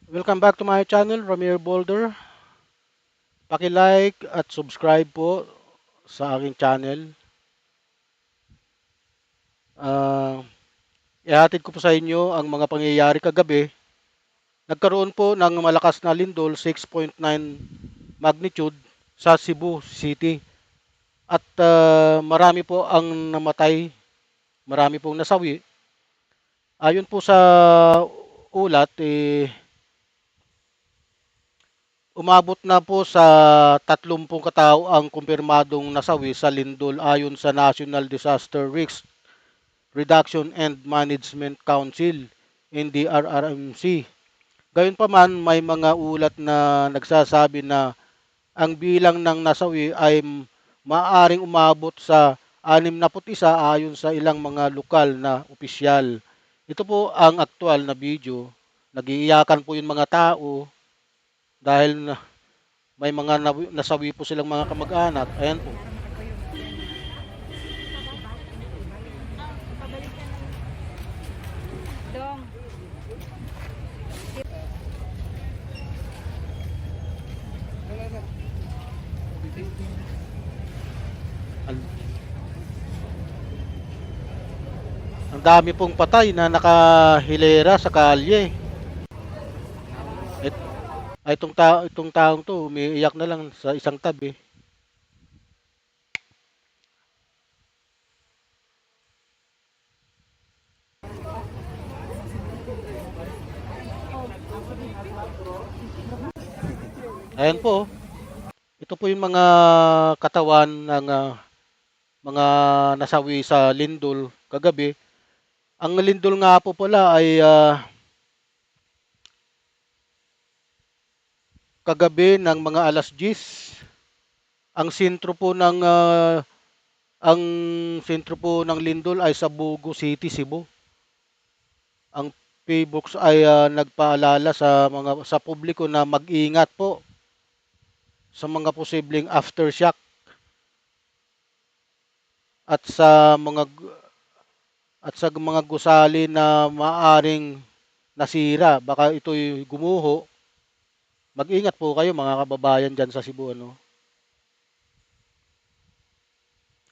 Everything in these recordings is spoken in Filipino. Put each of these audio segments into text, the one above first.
Welcome back to my channel, Ramir Boulder. Paki-like at subscribe po sa aking channel. Ah, Ihatid ko po sa inyo ang mga pangyayari kagabi. Nagkaroon po ng malakas na lindol, 6.9 magnitude sa Cebu City. At marami po ang namatay, marami pong nasawi. Ayon po sa ulat, umabot na po sa 30 katao ang kumpirmadong nasawi sa lindol ayon sa National Disaster Risk Reduction and Management Council, NDRRMC. Gayunpaman, may mga ulat na nagsasabi na ang bilang ng nasawi ay maaaring umabot sa 61 ayon sa ilang mga lokal na opisyal. Ito po ang aktual na video. Nagiiyakan po yung mga tao dahil may mga nasawi po silang mga kamag-anak. Ayan po. Dong. Ang, ang dami pong patay na nakahilera sa kalye. Itong taong to, umiiyak na lang sa isang tabi. Ayan po. Ito po yung mga katawan ng mga nasawi sa lindol kagabi. Ang lindol nga po pala ay kagabi ng mga alas 10. Ang sentro po ng ang sentro po ng lindol ay sa Bugo City, Cebu. Ang PBOX ay nagpaalala sa publiko na mag-ingat po sa mga posibleng aftershock at sa mga gusali na maaring nasira, baka ito'y gumuho. Mag-ingat po kayo mga kababayan diyan sa Cebu, ano.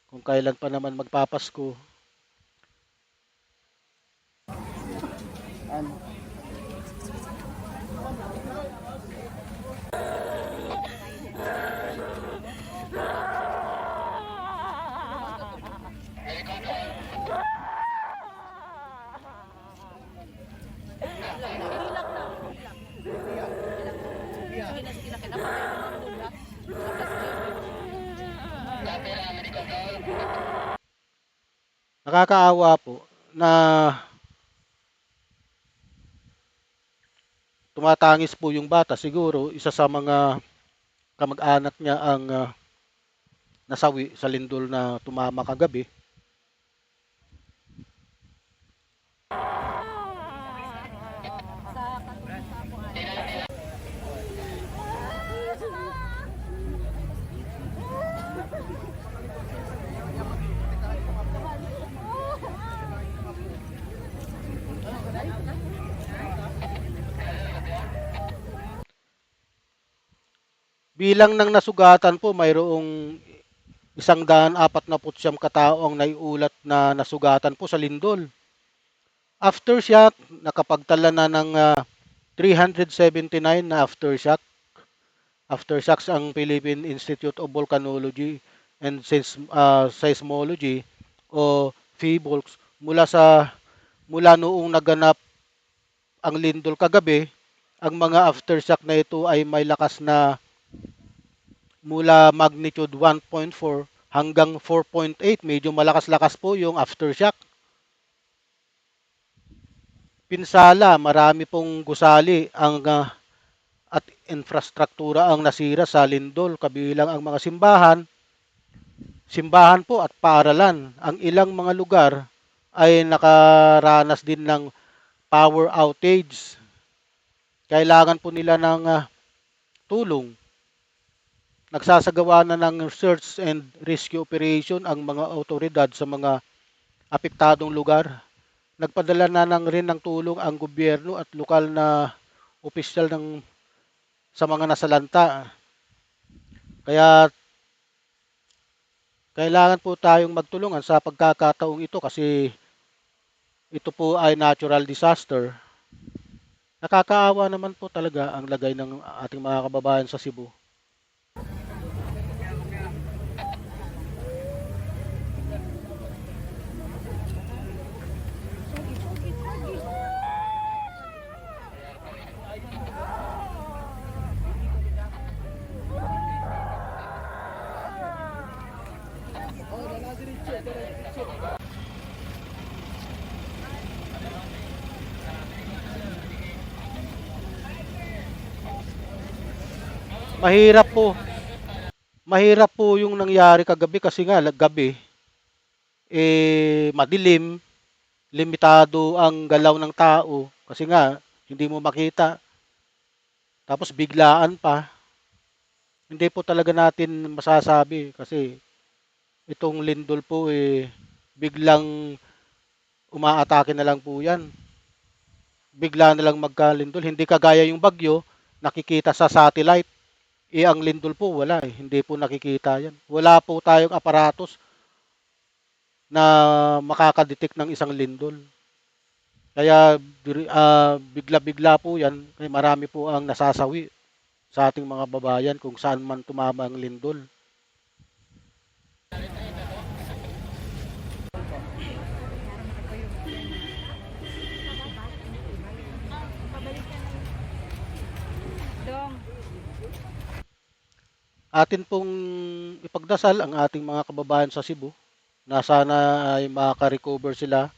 Kung kailan pa naman magpapasko. Nakakaawa po na tumatangis po yung bata. Siguro isa sa mga kamag-anak niya ang nasawi sa lindol na tumama kagabi. Bilang ng nasugatan po, mayroong 149 katao ang naiulat na nasugatan po sa lindol. Aftershock, nakapagtala na ng 379 na aftershock. Aftershocks ang Philippine Institute of Volcanology and Seismology o PHIVOLCS mula noong naganap ang lindol kagabi. Ang mga aftershock na ito ay may lakas na mula magnitude 1.4 hanggang 4.8. Medyo malakas-lakas po yung aftershock. Pinsala, marami pong gusali at infrastruktura ang nasira sa lindol, kabilang ang mga simbahan po at paaralan. Ang ilang mga lugar ay nakaranas din ng power outage. Kailangan po nila ng tulong. Nagsasagawa na ng search and rescue operation ang mga otoridad sa mga apektadong lugar. Nagpadala na rin ng tulong ang gobyerno at lokal na opisyal sa mga nasalanta. Kaya kailangan po tayong magtulungan sa pagkakataong ito kasi ito po ay natural disaster. Nakakaawa naman po talaga ang lagay ng ating mga kababayan sa Cebu. Mahirap po. Mahirap po yung nangyari kagabi kasi nga gabi madilim, limitado ang galaw ng tao kasi nga hindi mo makita. Tapos biglaan pa. Hindi po talaga natin masasabi kasi itong lindol po biglang umaatake na lang po yan. Bigla na lang magkalindol. Hindi kagaya yung bagyo, nakikita sa satellite. Ang lindol po wala hindi po nakikita yan. Wala po tayong aparatos na makakadetect ng isang lindol. Kaya bigla-bigla po yan, marami po ang nasasawi sa ating mga babayan kung saan man tumama ang lindol. Dong. Atin pong ipagdasal ang ating mga kababayan sa Cebu na sana ay makaka-recover sila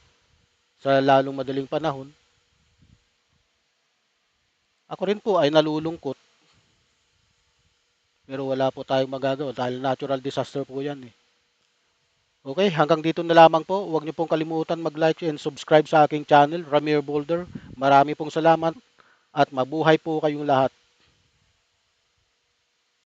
sa lalong madaling panahon. Ako rin po ay nalulungkot pero wala po tayong magagawa dahil natural disaster po yan eh. Okay, hanggang dito na lamang po. Huwag niyo pong kalimutan mag-like and subscribe sa aking channel, Ramir Boulder. Marami pong salamat at mabuhay po kayong lahat.